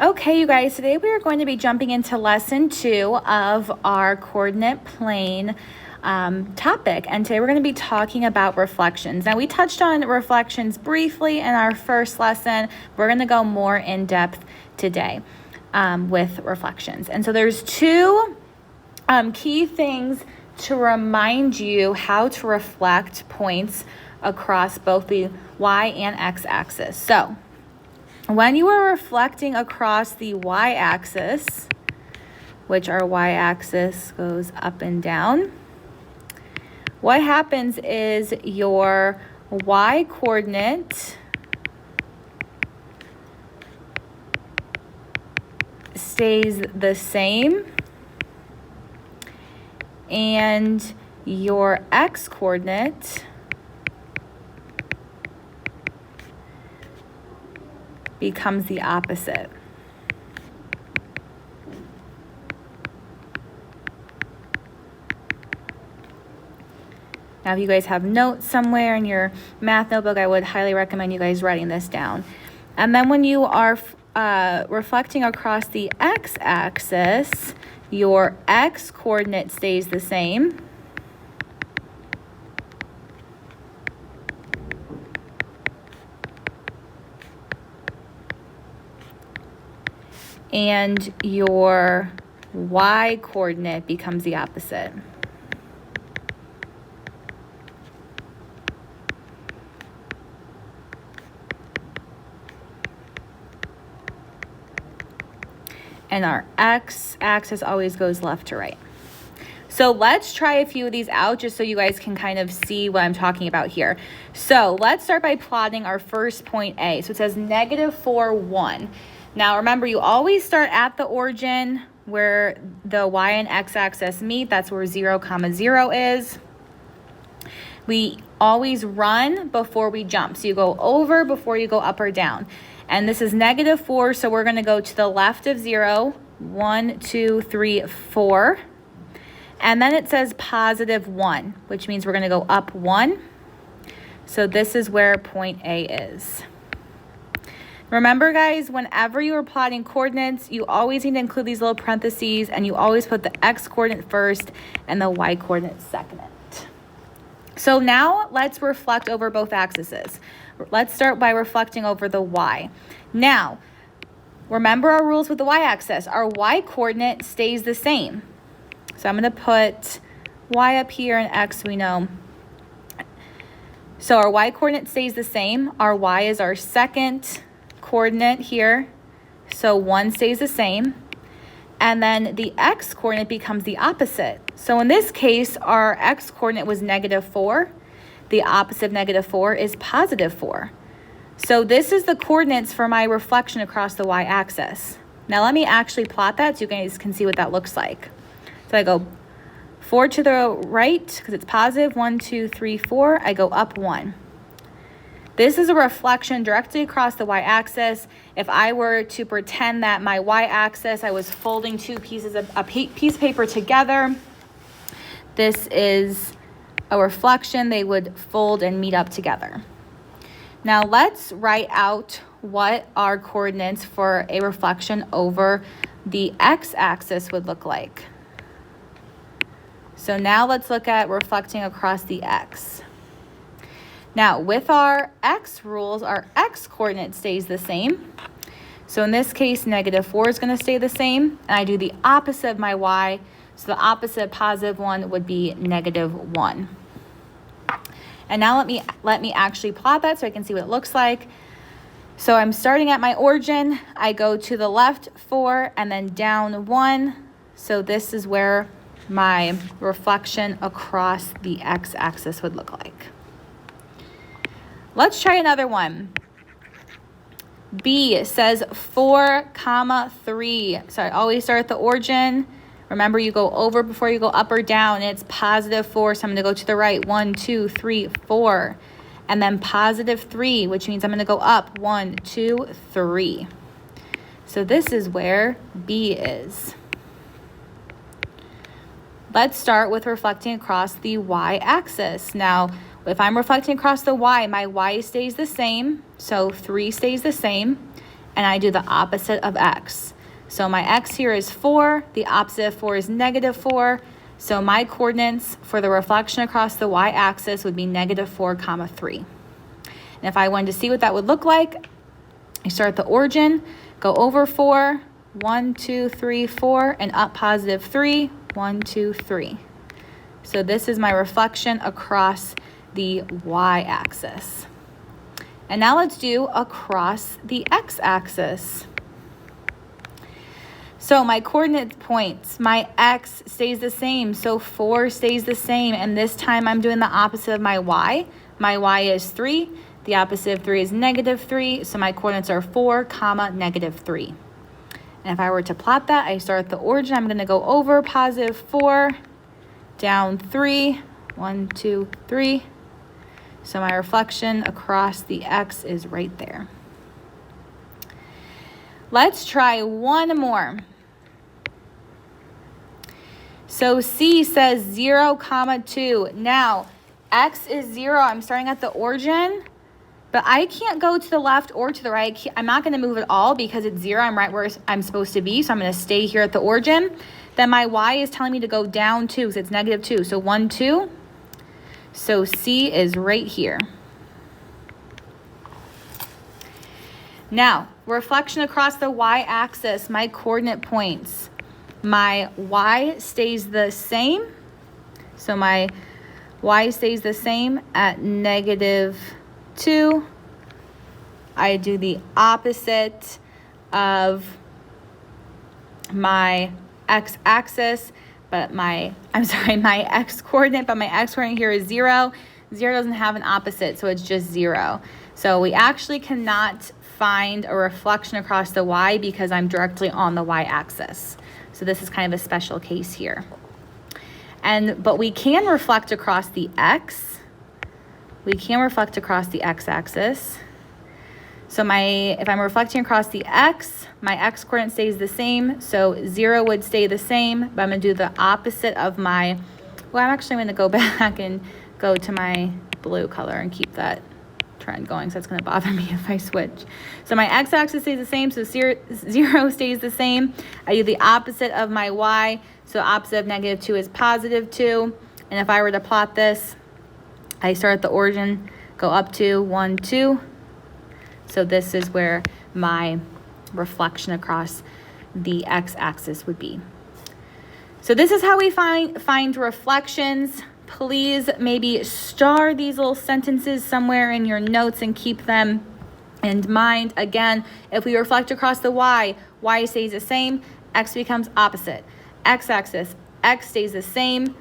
Okay, you guys, today we are going to be jumping into lesson 2 of our coordinate plane topic. And today we're going to be talking about reflections. Now, we touched on reflections briefly in our first lesson. We're going to go more in depth today with reflections. And so there's two key things to remind you how to reflect points across both the y and x axis. So when you are reflecting across the y-axis, which our y-axis goes up and down, what happens is your y-coordinate stays the same and your x-coordinate becomes the opposite. Now, if you guys have notes somewhere in your math notebook, I would highly recommend you guys writing this down. And then when you are reflecting across the x-axis, your x-coordinate stays the same. And your y-coordinate becomes the opposite. And our x-axis always goes left to right. So let's try a few of these out just so you guys can kind of see what I'm talking about here. So let's start by plotting our first point A. So it says -4, 1. Now remember, you always start at the origin where the y and x-axis meet. That's where 0, 0 is. We always run before we jump. So you go over before you go up or down. And this is -4, so we're going to go to the left of 0. 1, 2, 3, 4. And then it says +1, which means we're going to go up 1. So this is where point A is. Remember, guys, whenever you are plotting coordinates, you always need to include these little parentheses, and you always put the x-coordinate first and the y-coordinate second. So now let's reflect over both axes. Let's start by reflecting over the y. Now, remember our rules with the y-axis. Our y-coordinate stays the same. So I'm going to put y up here and x we know. So our y-coordinate stays the same. Our y is our second coordinate here, so 1 stays the same, and then the x-coordinate becomes the opposite. So in this case, our x-coordinate was -4. The opposite of -4 is +4. So this is the coordinates for my reflection across the y-axis. Now let me actually plot that so you guys can see what that looks like. So I go 4 to the right because it's positive, 1, 2, 3, 4. I go up 1. This is a reflection directly across the y-axis. If I were to pretend that my y-axis, I was folding two pieces of a piece of paper together, this is a reflection. They would fold and meet up together. Now let's write out what our coordinates for a reflection over the x-axis would look like. So now let's look at reflecting across the x. Now, with our x rules, our x-coordinate stays the same. So in this case, -4 is going to stay the same. And I do the opposite of my y. So the opposite of +1 would be -1. And now let me actually plot that so I can see what it looks like. So I'm starting at my origin. I go to the left 4 and then down 1. So this is where my reflection across the x-axis would look like. Let's try another one. B says 4, 3. So I always start at the origin. Remember, you go over before you go up or down. It's +4, so I'm going to go to the right. 1, 2, 3, 4. And then +3, which means I'm going to go up. 1, 2, 3. So this is where B is. Let's start with reflecting across the y-axis. Now, if I'm reflecting across the y, my y stays the same, so 3 stays the same, and I do the opposite of x. So my x here is 4. The opposite of 4 is negative 4. So my coordinates for the reflection across the y-axis would be negative 4, 3. And if I wanted to see what that would look like, I start at the origin, go over 4, 1, 2, 3, 4, and up positive 3, 1, 2, 3. So this is my reflection across the y-axis. And now let's do across the x-axis. So my coordinate points, my x stays the same, so 4 stays the same, and this time I'm doing the opposite of my y. My y is 3, the opposite of 3 is negative 3, so my coordinates are 4, negative 3. And if I were to plot that, I start at the origin, I'm going to go over positive 4, down 3, 1, 2, 3. So my reflection across the x is right there. Let's try one more. So C says 0, 2. Now, x is 0. I'm starting at the origin, but I can't go to the left or to the right. I'm not going to move at all because it's 0. I'm right where I'm supposed to be, so I'm going to stay here at the origin. Then my y is telling me to go down 2 because it's negative 2. So 1, 2. So C is right here. Now, reflection across the y-axis, my coordinate points. My y stays the same. So my y stays the same at negative 2. I do the opposite of my x-axis, but my x coordinate, but my x coordinate here is 0. 0 doesn't have an opposite, so it's just 0. So we actually cannot find a reflection across the y because I'm directly on the y-axis. So this is kind of a special case here. But we can reflect across the x. We can reflect across the x-axis. So if I'm reflecting across the x, my x coordinate stays the same. So 0 would stay the same, but I'm going to do the opposite of my, well, I'm actually going to go back and go to my blue color and keep that trend going, so that's going to bother me if I switch. So my x-axis stays the same, so 0 stays the same. I do the opposite of my y, so opposite of negative 2 is positive 2. And if I were to plot this, I start at the origin, go up to 1, 2. So this is where my reflection across the x-axis would be. So this is how we find reflections. Please maybe star these little sentences somewhere in your notes and keep them in mind. Again, if we reflect across the y stays the same, x becomes opposite. X-axis, x stays the same,